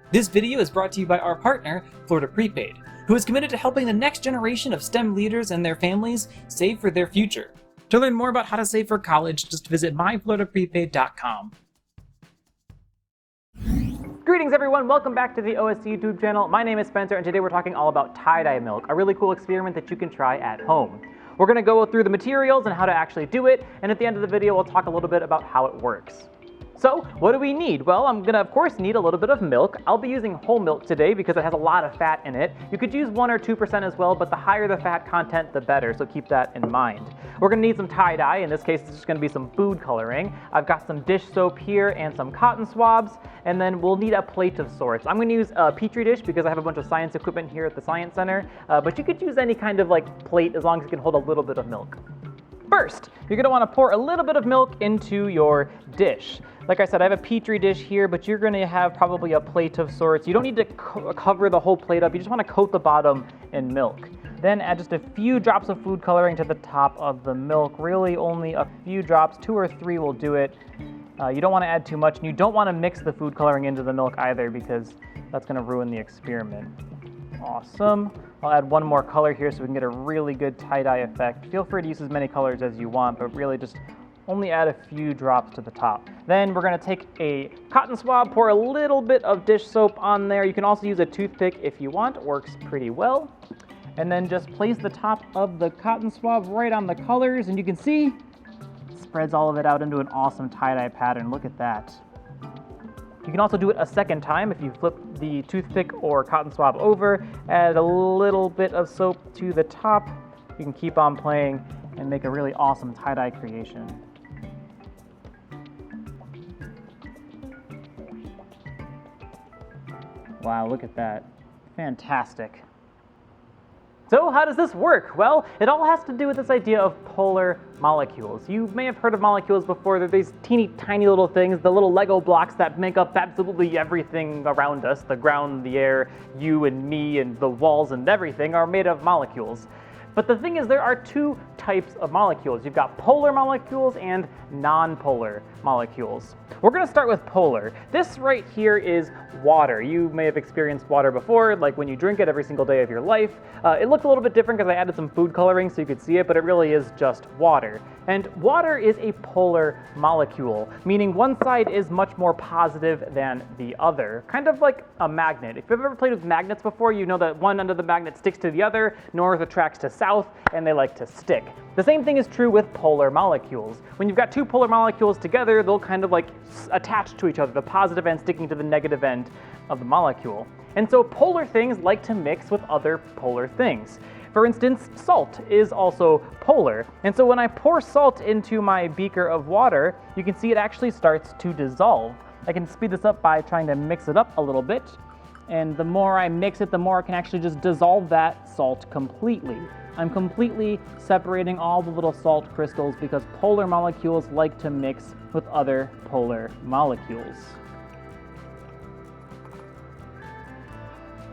This video is brought to you by our partner, Florida PrePaid, who is committed to helping the next generation of STEM leaders and their families save for their future. To learn more about how to save for college, just visit myfloridaprepaid.com. Greetings everyone, welcome back to the OSC YouTube channel. My name is Spencer and today we're talking all about tie-dye milk, a really cool experiment that you can try at home. We're going to go through the materials and how to actually do it, and at the end of the video we'll talk a little bit about how it works. So, what do we need? Well, I'm gonna of course need a little bit of milk. I'll be using whole milk today because it has a lot of fat in it. You could use 1 or 2% as well, but the higher the fat content, the better, so keep that in mind. We're gonna need some tie-dye. In this case, it's just gonna be some food coloring. I've got some dish soap here and some cotton swabs, and then we'll need a plate of sorts. I'm gonna use a petri dish because I have a bunch of science equipment here at the Science Center, but you could use any kind of plate as long as it can hold a little bit of milk. First, you're gonna wanna pour a little bit of milk into your dish. Like I said, I have a petri dish here, but you're gonna have probably a plate of sorts. You don't need to cover the whole plate up, you just wanna coat the bottom in milk. Then add just a few drops of food coloring to the top of the milk. Really only a few drops, 2 or 3 will do it. You don't wanna add too much, and you don't wanna mix the food coloring into the milk either because that's gonna ruin the experiment. Awesome. I'll add 1 more color here so we can get a really good tie-dye effect. Feel free to use as many colors as you want, but really just only add a few drops to the top. Then we're gonna take a cotton swab, pour a little bit of dish soap on there. You can also use a toothpick if you want, works pretty well. And then just place the top of the cotton swab right on the colors, and you can see, it spreads all of it out into an awesome tie-dye pattern. Look at that. You can also do it a second time if you flip the toothpick or cotton swab over, add a little bit of soap to the top. You can keep on playing and make a really awesome tie-dye creation. Wow, look at that. Fantastic. So how does this work? Well, it all has to do with this idea of polar molecules. You may have heard of molecules before. They're these teeny tiny little things, the little Lego blocks that make up absolutely everything around us. The ground, the air, you and me, and the walls and everything are made of molecules. But the thing is, there are 2 types of molecules. You've got polar molecules and non-polar molecules. We're gonna start with polar. This right here is water. You may have experienced water before, like when you drink it every single day of your life. It looked a little bit different because I added some food coloring so you could see it, but it really is just water. And water is a polar molecule, meaning one side is much more positive than the other, kind of like a magnet. If you've ever played with magnets before, you know that one end of the magnet sticks to the other, north attracts to south, and they like to stick. The same thing is true with polar molecules. When you've got 2 polar molecules together, they'll kind of attach to each other, the positive end sticking to the negative end of the molecule. And so polar things like to mix with other polar things. For instance, salt is also polar. And so when I pour salt into my beaker of water, you can see it actually starts to dissolve. I can speed this up by trying to mix it up a little bit. And the more I mix it, the more I can actually just dissolve that salt completely. I'm completely separating all the little salt crystals because polar molecules like to mix with other polar molecules.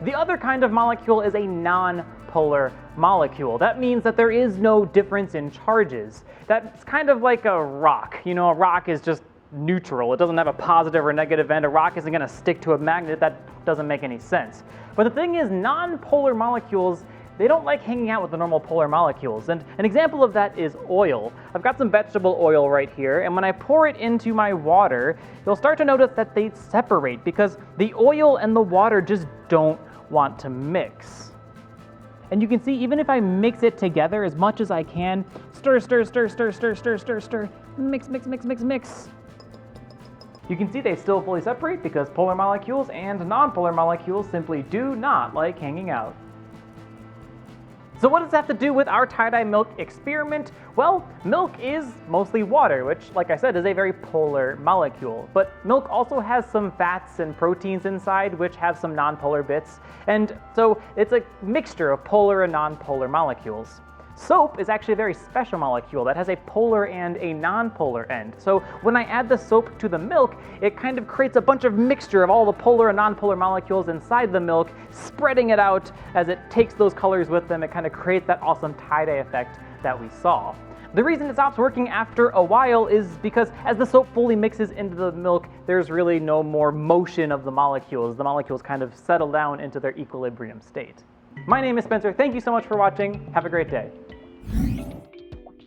The other kind of molecule is a non-polar molecule. That means that there is no difference in charges. That's kind of like a rock. You know, a rock is just neutral. It doesn't have a positive or negative end. A rock isn't going to stick to a magnet. That doesn't make any sense. But the thing is, non-polar molecules, they don't like hanging out with the normal polar molecules. And an example of that is oil. I've got some vegetable oil right here, and when I pour it into my water, you'll start to notice that they separate because the oil and the water just don't want to mix. And you can see, even if I mix it together as much as I can, stir, stir, stir, stir, stir, stir, stir, stir, mix, mix, mix, mix, mix. You can see they still fully separate because polar molecules and non-polar molecules simply do not like hanging out. So what does that have to do with our tie-dye milk experiment? Well, milk is mostly water, which, like I said, is a very polar molecule. But milk also has some fats and proteins inside, which have some non-polar bits. And so it's a mixture of polar and non-polar molecules. Soap is actually a very special molecule that has a polar and a non-polar end. So when I add the soap to the milk, it kind of creates a bunch of mixture of all the polar and non-polar molecules inside the milk, spreading it out as it takes those colors with them. It kind of creates that awesome tie-dye effect that we saw. The reason it stops working after a while is because as the soap fully mixes into the milk, there's really no more motion of the molecules. The molecules kind of settle down into their equilibrium state. My name is Spencer. Thank you so much for watching. Have a great day.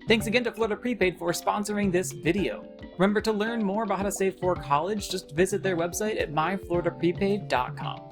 Thanks again to Florida PrePaid for sponsoring this video. Remember, to learn more about how to save for college, just visit their website at myfloridaprepaid.com.